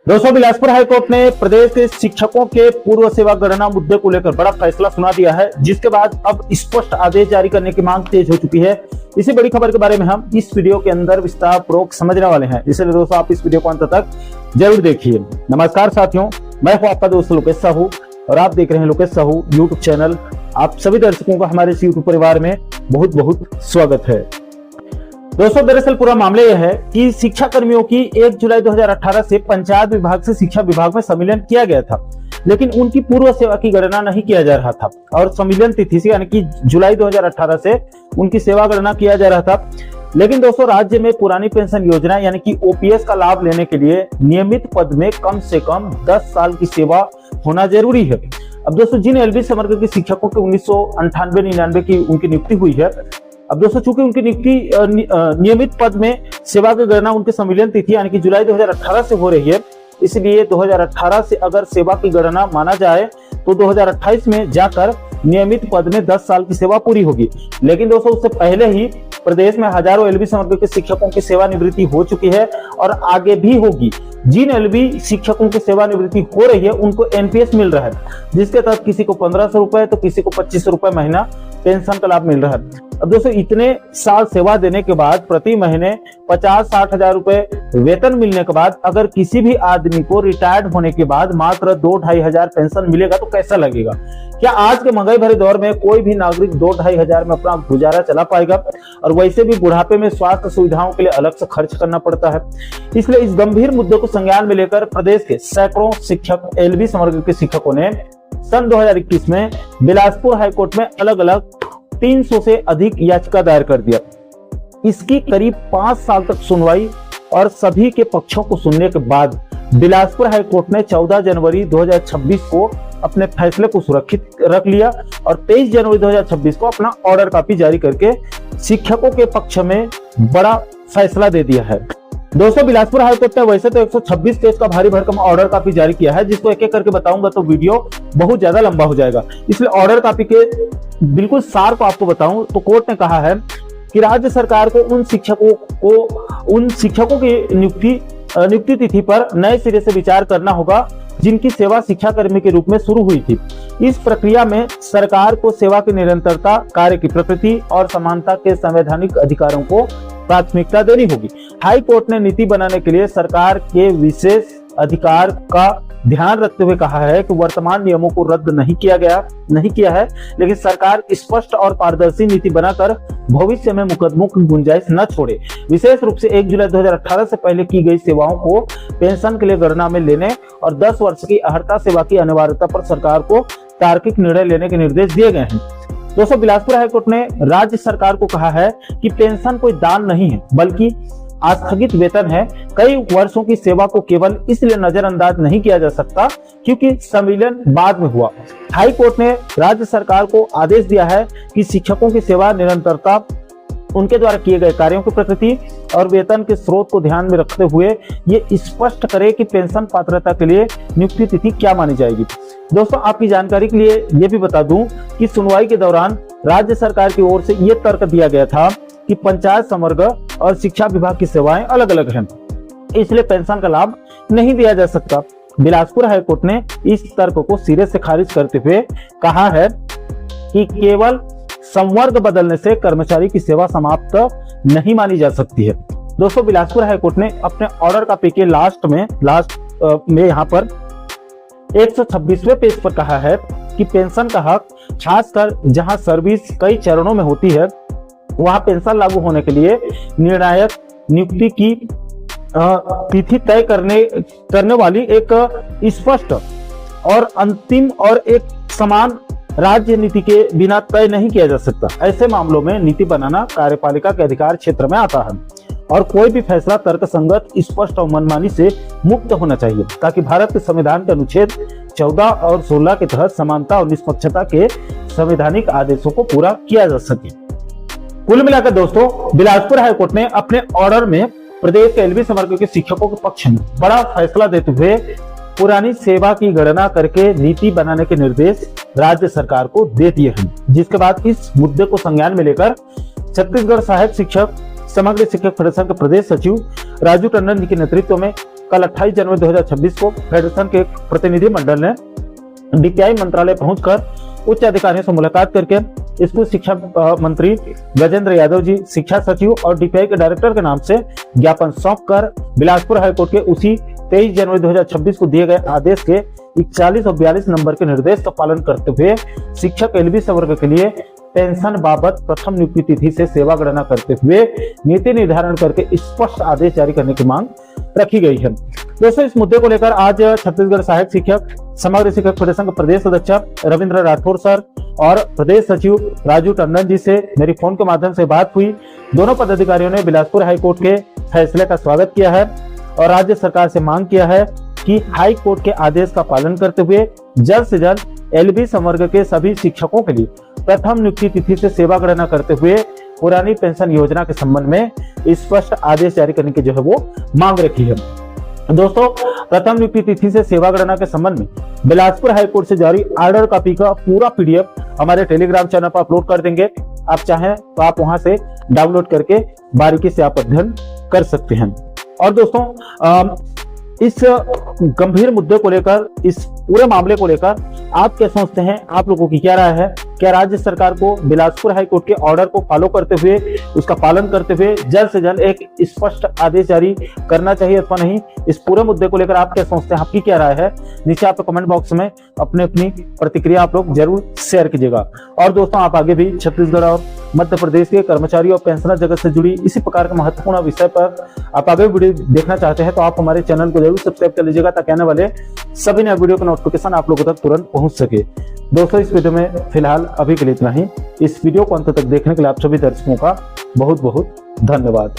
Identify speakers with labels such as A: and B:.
A: दोस्तों, बिलासपुर हाईकोर्ट ने प्रदेश के शिक्षकों के पूर्व सेवा गणना मुद्दे को लेकर बड़ा फैसला सुना दिया है, जिसके बाद अब स्पष्ट आदेश जारी करने की मांग तेज हो चुकी है। इसी बड़ी खबर के बारे में हम इस वीडियो के अंदर विस्तार पूर्वक समझने वाले हैं, इसलिए दोस्तों आप इस वीडियो को अंत तक जरूर देखिए। नमस्कार साथियों, मैं हूं आपका दोस्त लोकेश साहू और आप देख रहे हैं लोकेश साहू यूट्यूब चैनल। आप सभी दर्शकों का हमारे इस यूट्यूब परिवार में बहुत बहुत स्वागत है। दोस्तों, दरअसल पूरा मामला यह है कि शिक्षा कर्मियों की 1 जुलाई 2018 से पंचायत विभाग से शिक्षा विभाग में संविलियन किया गया था, लेकिन उनकी पूर्व सेवा की गणना नहीं किया जा रहा था और संविलियन तिथि से यानी कि जुलाई 2018 से उनकी सेवा गणना किया जा रहा था। लेकिन दोस्तों, राज्य में पुरानी पेंशन योजना यानी कि ओपीएस का लाभ लेने के लिए नियमित पद में कम से कम 10 साल की सेवा होना जरूरी है। अब दोस्तों, जिन एलबी समग्र के शिक्षकों के 1998-99 की उनकी नियुक्ति हुई है, अब दोस्तों चूंकि उनकी नियुक्ति नियमित पद में सेवा की गणना उनके संविलियन तिथि यानी कि जुलाई 2018 से हो रही है, इसलिए 2018 से अगर सेवा की गणना माना जाए तो 2028 में जाकर नियमित पद में 10 साल की सेवा पूरी होगी। लेकिन दोस्तों, उससे पहले ही प्रदेश में हजारों एलबी समग्र के शिक्षकों की सेवानिवृत्ति हो चुकी है और आगे भी होगी। जिन एलबी शिक्षकों की सेवानिवृत्ति हो रही है उनको एनपीएस मिल रहा है, जिसके तहत किसी को 1500 रुपए तो किसी को 2500 रुपए महीना पेंशन का लाभ मिल रहा है। अब दोस्तों, इतने साल सेवा देने के बाद प्रति महीने 50-60 हजार रुपए वेतन मिलने के बाद अगर किसी भी आदमी को रिटायर्ड होने के बाद मात्र 2-2.5 हजार पेंशन मिलेगा तो कैसा लगेगा? क्या आज के महंगाई भरे दौर में कोई भी नागरिक 2-2.5 हजार में अपना गुजारा चला पाएगा? और वैसे भी बुढ़ापे में स्वास्थ्य सुविधाओं के लिए अलग से खर्च करना पड़ता है। इसलिए इस गंभीर मुद्दे को संज्ञान में लेकर प्रदेश के सैकड़ों शिक्षक एलबी समग्र के शिक्षकों ने सन 2021 में बिलासपुर हाईकोर्ट में अलग अलग 300 से अधिक याचिका दायर कर दिया। इसकी करीब 5 साल तक सुनवाई और सभी के पक्षों को सुनने के बाद बिलासपुर हाईकोर्ट ने 14 जनवरी 2026 को अपने फैसले को सुरक्षित रख लिया और 23 जनवरी 2026 को अपना ऑर्डर कॉपी जारी करके शिक्षकों के पक्ष में बड़ा फैसला दे दिया है। दोस्तों, बिलासपुर हाईकोर्ट ने वैसे तो 126 पेज का भारी भरकम ऑर्डर कॉपी जारी किया है, जिसको एक एक करके बताऊंगा तो वीडियो बहुत ज्यादा लंबा हो जाएगा, इसलिए ऑर्डर कॉपी के बिल्कुल सार को आपको बताऊं तो कोर्ट ने कहा है कि राज्य सरकार को उन शिक्षकों की नियुक्ति तिथि पर नए सिरे से विचार करना होगा जिनकी सेवा शिक्षा कर्मी के रूप में शुरू हुई थी। इस प्रक्रिया में सरकार को सेवा की निरंतरता, कार्य की प्रकृति और समानता के संवैधानिक अधिकारों को प्राथमिकता देनी होगी। हाई कोर्ट ने नीति बनाने के लिए सरकार के विशेष अधिकार का ध्यान रखते हुए कहा है कि वर्तमान नियमों को रद्द नहीं किया है, लेकिन सरकार स्पष्ट और पारदर्शी नीति बनाकर भविष्य में मुकदमों की गुंजाइश न छोड़े। विशेष रूप से 1 जुलाई 2018 से पहले की गई सेवाओं को पेंशन के लिए गणना में लेने और 10 वर्ष की अर्हता सेवा की अनिवार्यता पर सरकार को तार्किक निर्णय लेने के निर्देश दिए गए हैं। दोस्तों, बिलासपुर हाईकोर्ट ने राज्य सरकार को कहा है कि पेंशन कोई दान नहीं है बल्कि आस्थगित वेतन है। कई वर्षों की सेवा को केवल इसलिए नजरअंदाज नहीं किया जा सकता क्योंकि संविलियन बाद में हुआ। हाई कोर्ट ने राज्य सरकार को आदेश दिया है कि शिक्षकों की सेवा निरंतरता, उनके द्वारा किए गए कार्यों की प्रकृति और वेतन के स्रोत को ध्यान में रखते हुए ये स्पष्ट करे कि पेंशन पात्रता के लिए नियुक्ति तिथि क्या मानी जाएगी। दोस्तों, आपकी जानकारी के लिए ये भी बता दूं कि सुनवाई के दौरान राज्य सरकार की ओर से ये तर्क दिया गया था कि पंचायत समग्र और शिक्षा विभाग की सेवाएं अलग अलग हैं, इसलिए पेंशन का लाभ नहीं दिया जा सकता। बिलासपुर हाईकोर्ट ने इस तर्क को सिरे से खारिज करते हुए कहा है कि केवल संवर्ग बदलने से कर्मचारी की सेवा समाप्त नहीं मानी जा सकती है। दोस्तों, बिलासपुर हाईकोर्ट ने अपने ऑर्डर कॉपी के लास्ट में यहाँ पर 126वें पेज पर कहा है कि पेंशन का हक, खासकर जहां सर्विस कई चरणों में होती है, वहां पेंशन लागू होने के लिए निर्णायक नियुक्ति की तिथि तय करने वाली एक स्पष्ट और अंतिम और एक समान राज्य नीति के बिना तय नहीं किया जा सकता। ऐसे मामलों में नीति बनाना कार्यपालिका के अधिकार क्षेत्र में आता है और कोई भी फैसला तर्कसंगत, स्पष्ट और मनमानी से मुक्त होना चाहिए ताकि भारत के संविधान के अनुच्छेद 14 और 16 के तहत समानता और निष्पक्षता के संवैधानिक आदेशों को पूरा किया जा सके। कुल मिलाकर दोस्तों, बिलासपुर हाईकोर्ट ने अपने ऑर्डर में प्रदेश के एलबी समग्र के शिक्षकों के पक्ष में बड़ा फैसला देते हुए पुरानी सेवा की गणना करके नीति बनाने के निर्देश राज्य सरकार को दे दिए हैं, जिसके बाद इस मुद्दे को संज्ञान में लेकर छत्तीसगढ़ सहायक शिक्षक समग्र शिक्षक फेडरेशन के प्रदेश सचिव राजू टंडन जी के नेतृत्व में कल 28 जनवरी 2026 को फेडरेशन के प्रतिनिधि मंडल ने डीपीआई मंत्रालय पहुंचकर उच्च अधिकारियों से मुलाकात करके स्कूल शिक्षा मंत्री गजेंद्र यादव जी, शिक्षा सचिव और डीपीआई के डायरेक्टर के नाम से ज्ञापन सौंपकर बिलासपुर हाईकोर्ट के उसी 23 जनवरी 2026 को दिए गए आदेश के 41 और 42 नंबर के निर्देश का पालन करते हुए शिक्षक एलबी वर्ग के लिए पेंशन बाबत प्रथम नियुक्ति तिथि से सेवा गणना करते हुए नीति निर्धारण करके स्पष्ट आदेश जारी करने की मांग रखी गई है। दोस्तों, इस मुद्दे को लेकर आज छत्तीसगढ़ सहायक शिक्षक समग्र शिक्षक फेडरेशन के प्रदेश अध्यक्ष रविंद्र राठौर सर और प्रदेश सचिव राजू टंडन जी से मेरी फोन के माध्यम से बात हुई। दोनों पदाधिकारियों ने बिलासपुर हाईकोर्ट के फैसले का स्वागत किया है और राज्य सरकार से मांग किया है कि हाई कोर्ट के आदेश का पालन करते हुए जल्द से जल्द एलबी संवर्ग के सभी शिक्षकों के लिए प्रथम नियुक्ति तिथि से सेवा गणना करते हुए पुरानी पेंशन योजना के संबंध में स्पष्ट आदेश जारी करने की जो है वो मांग रखी है। दोस्तों, प्रथम नियुक्ति तिथि से सेवा गणना के संबंध में बिलासपुर हाईकोर्ट से जारी ऑर्डर कॉपी का पूरा पीडीएफ हमारे टेलीग्राम चैनल पर अपलोड कर देंगे। आप चाहें तो आप वहां से डाउनलोड करके बारीकी से आप अध्ययन कर सकते हैं। और दोस्तों, इस गंभीर मुद्दे को लेकर, इस पूरे मामले को लेकर आप क्या सोचते हैं? आप लोगों की क्या राय है? क्या राज्य सरकार को बिलासपुर हाईकोर्ट के ऑर्डर को फॉलो करते हुए, उसका पालन करते हुए जल्द से जल्द एक स्पष्ट आदेश जारी करना चाहिए अथवा नहीं? इस पूरे मुद्दे को लेकर आप क्या सोचते हैं? आपकी क्या राय है? नीचे आप कमेंट बॉक्स में अपनी प्रतिक्रिया आप लोग जरूर शेयर कीजिएगा। और दोस्तों, आप आगे भी छत्तीसगढ़ और मध्य प्रदेश के कर्मचारी और पेंशनर जगत से जुड़ी इसी प्रकार के महत्वपूर्ण विषय पर आप आगे वीडियो देखना चाहते हैं तो आप हमारे चैनल को जरूर सब्सक्राइब कर लीजिएगा ताकि आने वाले सभी नए वीडियो का नोटिफिकेशन आप लोगों तक तुरंत पहुंच सके। दोस्तों, इस वीडियो में फिलहाल अभी के लिए इतना ही। इस वीडियो को अंत तक देखने के लिए आप सभी दर्शकों का बहुत बहुत धन्यवाद।